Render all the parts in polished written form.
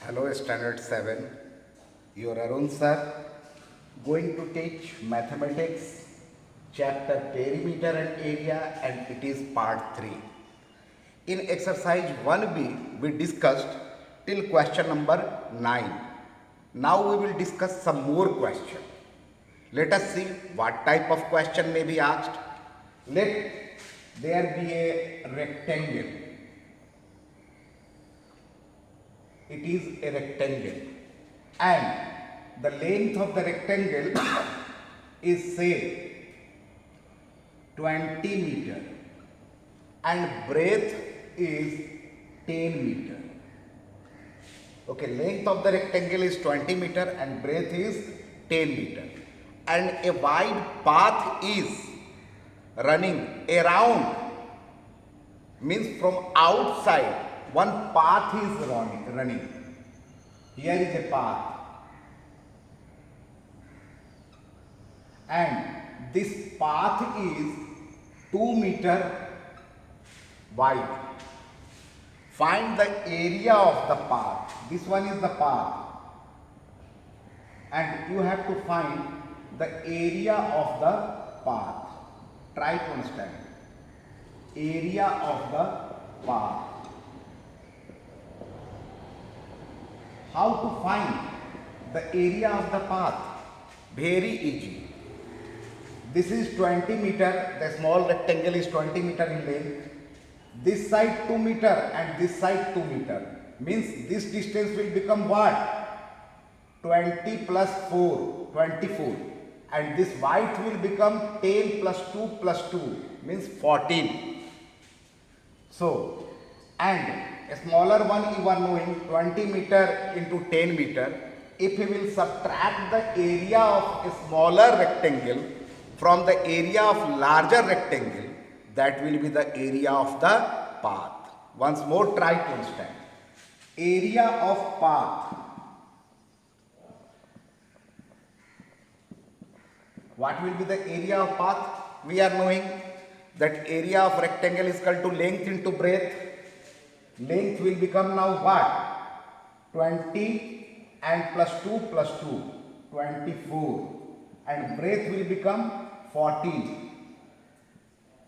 Hello, Standard 7. Your Arun sir going to teach mathematics, chapter perimeter and area, and it is part 3. In exercise 1b, we discussed till question number 9. Now we will discuss some more question. Let us see what type of question may be asked. Let there be a rectangle. It is a rectangle and the length of the rectangle is say 20 meter and breadth is 10 meter. Okay, length of the rectangle is 20 meter and breadth is 10 meter and a wide path is running around, means from outside one path is running. Here is a path and this path is 2 meter wide. Find the area of the path. This one is the path and you have to find the area of the path. Try to understand. Area of the path. How to find the area of the path? Very easy. This is 20 meter, the small rectangle is 20 meter in length. This side 2 meter and this side 2 meter. Means this distance will become what? 20 plus 4, 24. And this width will become 10 plus 2 means 14. So, and a smaller one you are knowing 20 meter into 10 meter. If we will subtract the area of a smaller rectangle from the area of larger rectangle, that will be the area of the path. Once more try to understand. Area of path. What will be the area of path? We are knowing that area of rectangle is equal to length into breadth. Length will become now what? 20 and plus 2, 24. And breadth will become 14.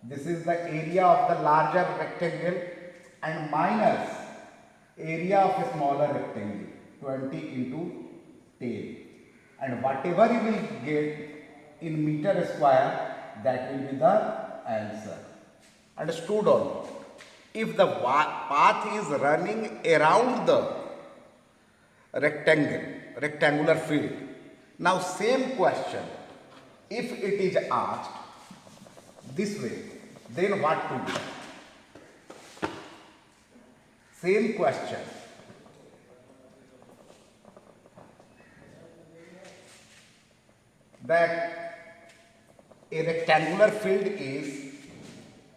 This is the area of the larger rectangle and minus area of a smaller rectangle, 20 into 10. And whatever you will get in meter square, that will be the answer. Understood or not? If the path is running around the rectangular field. Now same question, if it is asked this way, then what to do? Same question. That a rectangular field is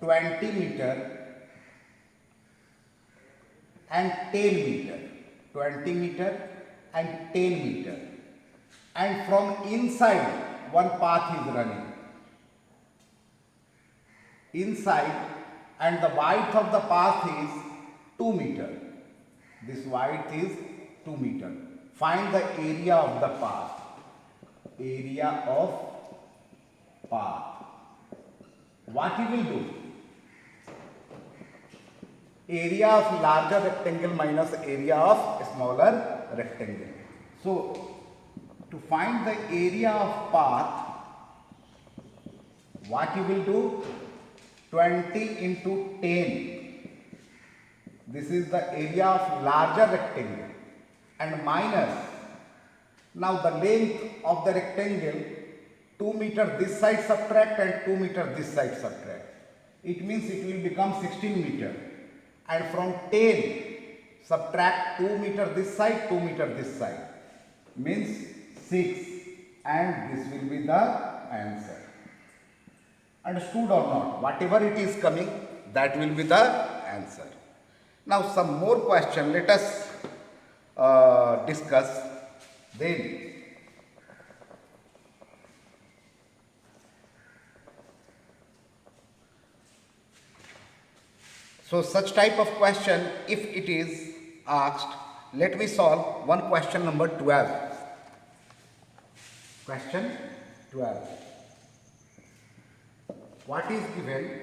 20 meter and 10 meter. 20 meter and 10 meter. And from inside one path is running. Inside, and the width of the path is 2 meter. This width is 2 meter. Find the area of the path. Area of path. What you will do? Area of larger rectangle minus area of smaller rectangle. So, to find the area of path, what you will do? 20 into 10. This is the area of larger rectangle and minus. Now the length of the rectangle 2 meter this side subtract and 2 meter this side subtract. It means it will become 16 meter. And from 10 subtract 2 meter this side, 2 meter this side. Means 6 and this will be the answer. Understood or not? Whatever it is coming, that will be the answer. Now some more question let us discuss. Then so such type of question, if it is asked, let me solve one question number 12. Question 12. What is given?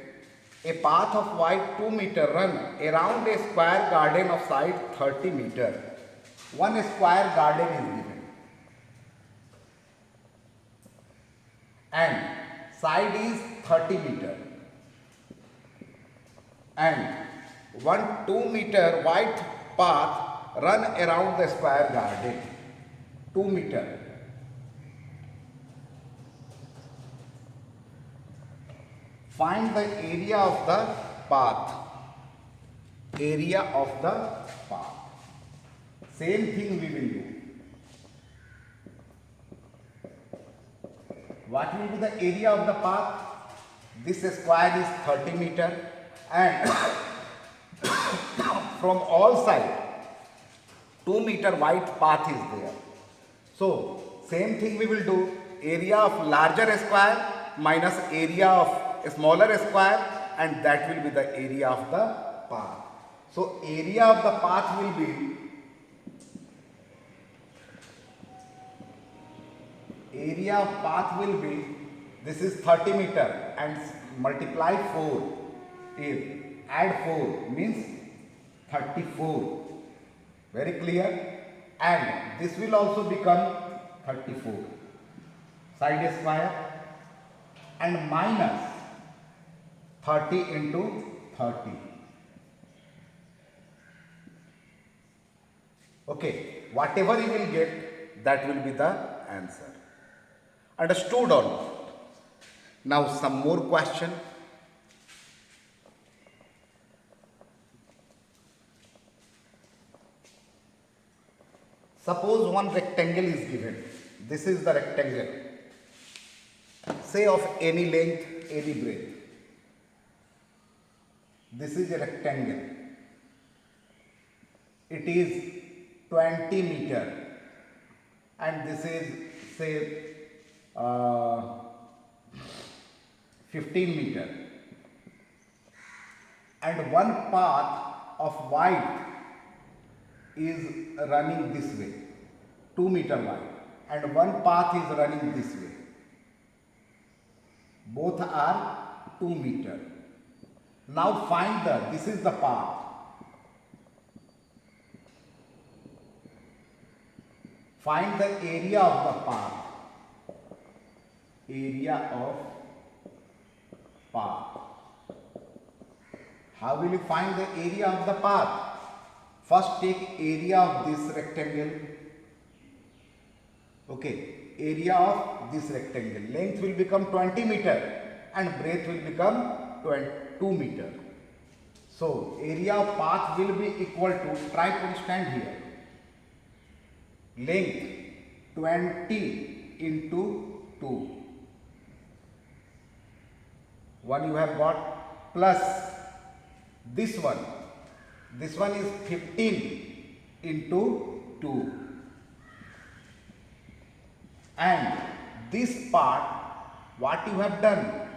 A path of wide 2 meter run around a square garden of side 30 meter. One square garden is given. And side is 30 meter. And one 2 meter wide path run around the square garden. 2 meter. Find the area of the path. Area of the path. Same thing we will do. What will be the area of the path? This square is 30 meter and from all sides 2 meter wide path is there. So same thing we will do. Area of larger square minus area of a smaller square, and that will be the area of the path. So area of the path will be this is 30 meter and multiply 4 is add 4 means 34. Very clear? And this will also become 34 side square and minus 30 into 30. Okay, whatever you will get, that will be the answer. Understood or not? Now some more question. Suppose one rectangle is given. This is the rectangle. Say of any length, any breadth. This is a rectangle. It is 20 meter and this is say 15 meter, and one path of wide is running this way, 2 meter wide, and one path is running this way. Both are 2 meter. Now find this is the path. Find the area of the path. Area of path. How will you find the area of the path? First take area of this rectangle. Okay, area of this rectangle. Length will become 20 meter and breadth will become 2 meter. So area of path will be equal to, try to stand here, length 20 into 2. One you have got plus this one. This one is 15 into 2. And this part, what you have done?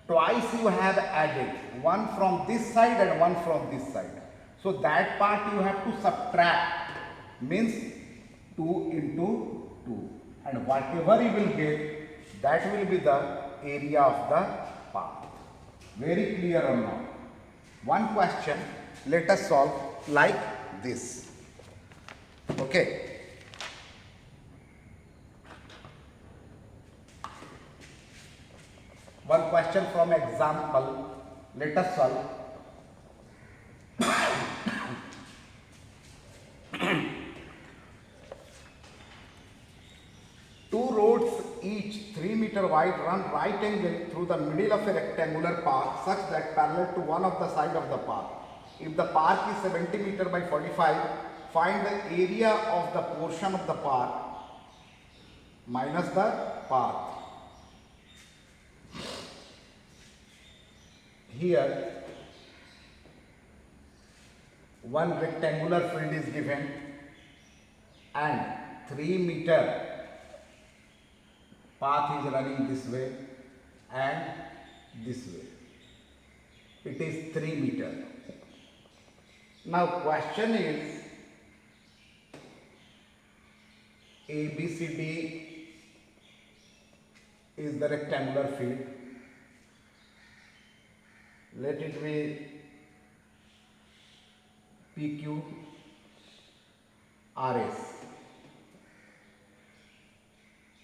Twice you have added, one from this side and one from this side. So that part you have to subtract, means 2 into 2. And whatever you will get, that will be the area of the path. Very clear or not? One question, let us solve like this. Okay. One question from example, let us solve. Two roads each 3 meter wide run right angle through the middle of a rectangular path such that parallel to one of the side of the path. If the path is 70 meter by 45, find the area of the portion of the path minus the path. Here one rectangular field is given and 3 meter path is running this way and this way. It is 3 meter. Now question is, ABCD is the rectangular field. Let it be PQ RS,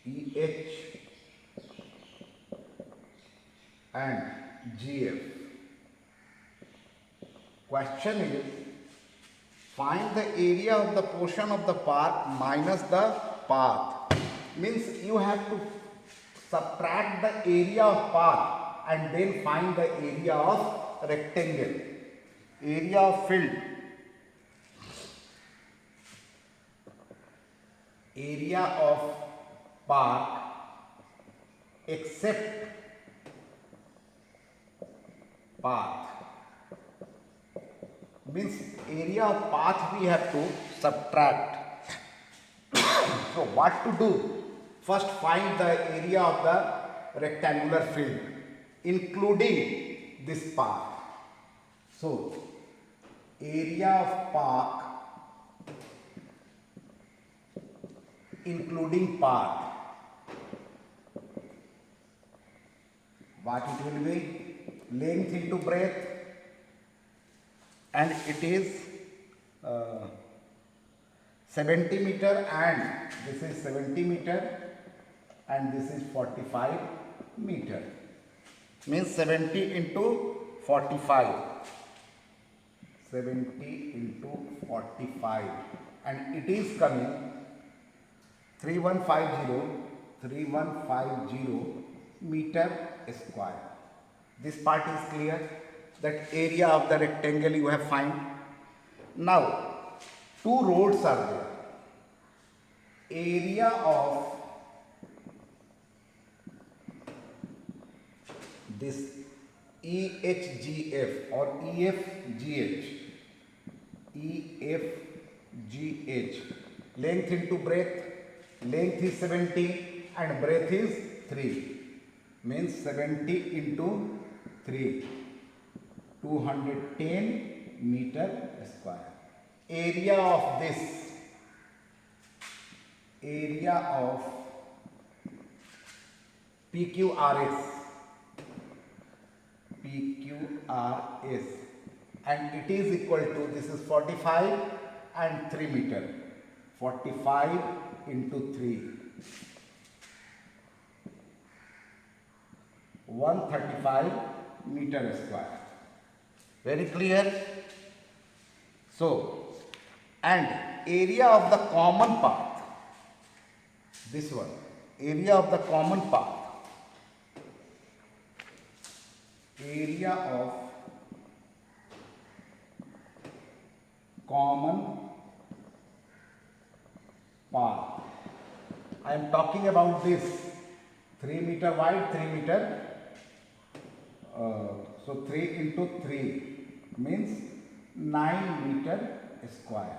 EH and GF. Question is, find the area of the portion of the park minus the path. Means you have to subtract the area of path and then find the area of rectangle, area of field. Area of park except path. Means area of path we have to subtract. So what to do? First find the area of the rectangular field including this path. So area of park including path. What it will be? Length into breadth, and it is 70 meter, and this is 70 meter and this is 45 meter. Means 70 into 45. 70 into 45, and it is coming 3150 meter square. This part is clear. That area of the rectangle you have find. Now two roads are there. Area of this EHGF or EFGH, EFGH, length into breadth. Length is 70 and breadth is 3. Means 70 into 3. 210 meter square. Area of this, area of PQRS, and it is equal to, this is 45 and 3 meter. 45 into 3. 135 meter square. Very clear? So, and area of the common path, this one, area of the common path, area of common path. I am talking about this 3 meter wide, 3 meter, so 3 into 3 means 9 meter square.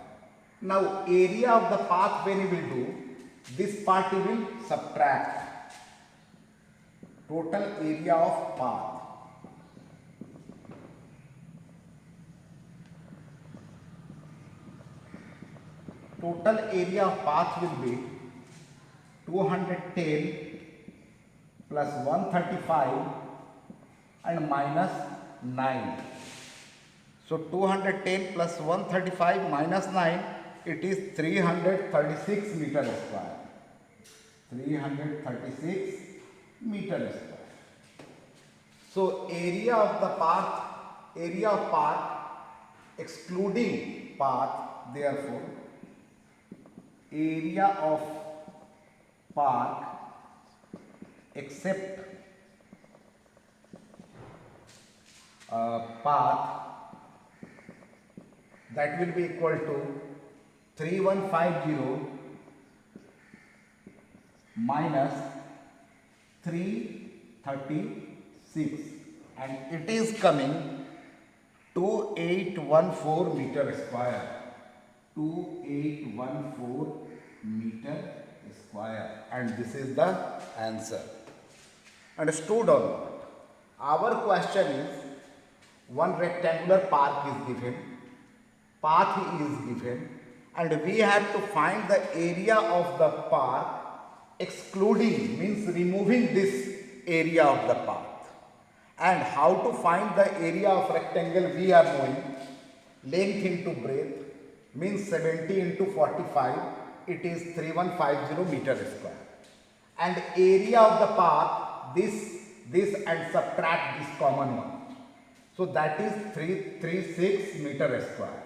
Now area of the path, when you will do, this part you will subtract. Total area of path. Total area of path will be 210 plus 135 and minus 9. So 210 plus 135 minus 9, it is 336 meter square. 336 meter square. So area of the path, area of path excluding path, therefore area of park except path, that will be equal to 3150 minus 336, and it is coming 2814 meter square. 2814 meter square, and this is the answer. Understood or not? Our question is, one rectangular park is given, path is given, and we have to find the area of the path excluding means removing this area of the path. And how to find the area of rectangle we are knowing. Length into breadth means 70 into 45, it is 3150 meter square. And area of the path, this and subtract this common one. So that is 336 meter square.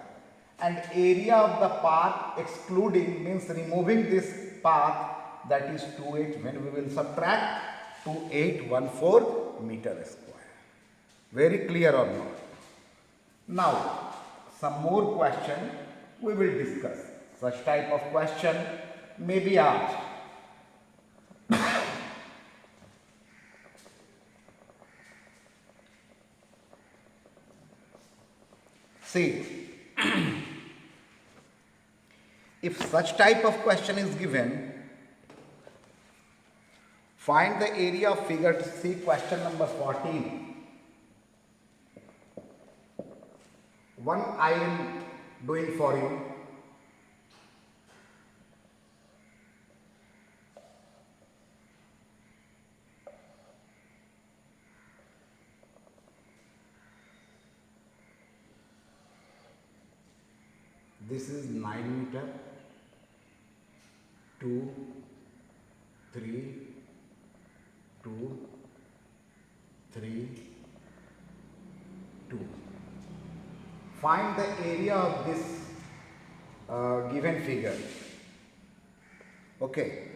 And area of the path excluding means removing this path, that is 28, when we will subtract 2814 meter square. Very clear or not? Now, some more question we will discuss. Such type of question may be asked. See, if such type of question is given, find the area of figure to see question number 14. One I am doing for you. This is 9 meter, 2, 3, 2, 3, 2. Find the area of this given figure. Okay.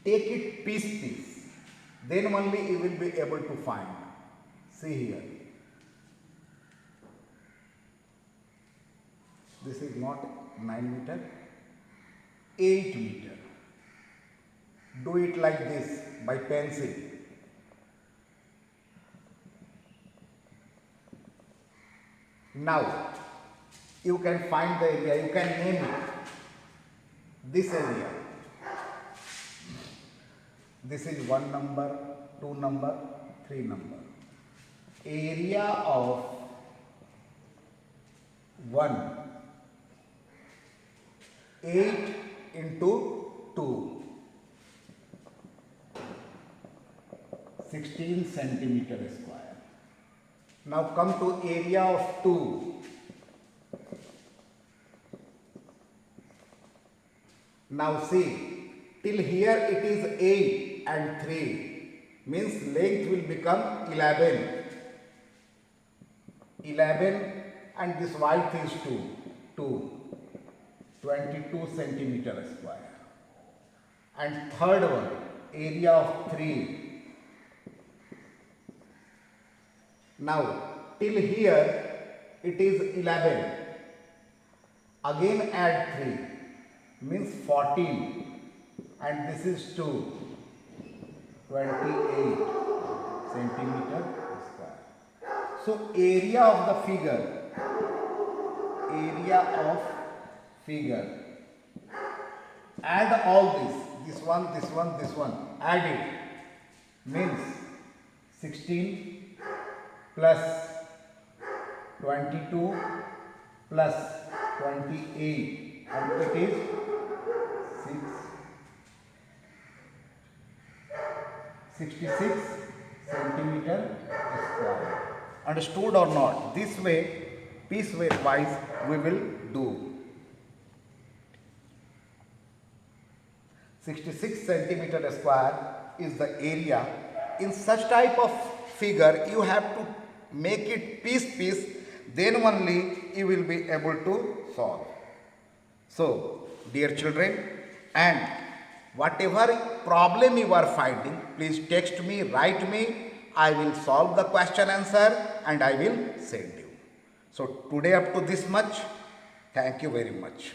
Take it piece. Then only you will be able to find. See here. This is not 9 meter, 8 meter. Do it like this by pencil. Now, you can find the area, you can name it. This area. This is 1 number, 2 number, 3 number. Area of 1. 8 into 2. 16 centimeter square. Now come to area of 2. Now see, till here it is 8 and 3, means length will become 11. 11 and this width is 2. 22 centimeter square. And third one, area of 3. Now, till here it is 11. Again add 3, means 14. And this is 2. 28 centimeter square. So, area of the figure. Add all this one, add it. Means 16 plus 22 plus 28, and it is 66 centimeter square. Understood or not? This way, piece wise we will do. 66 centimeter square is the area. In such type of figure, you have to make it piece, then only you will be able to solve. So, dear children, and whatever problem you are finding, please text me, write me. I will solve the question answer and I will send you. So, today up to this much. Thank you very much.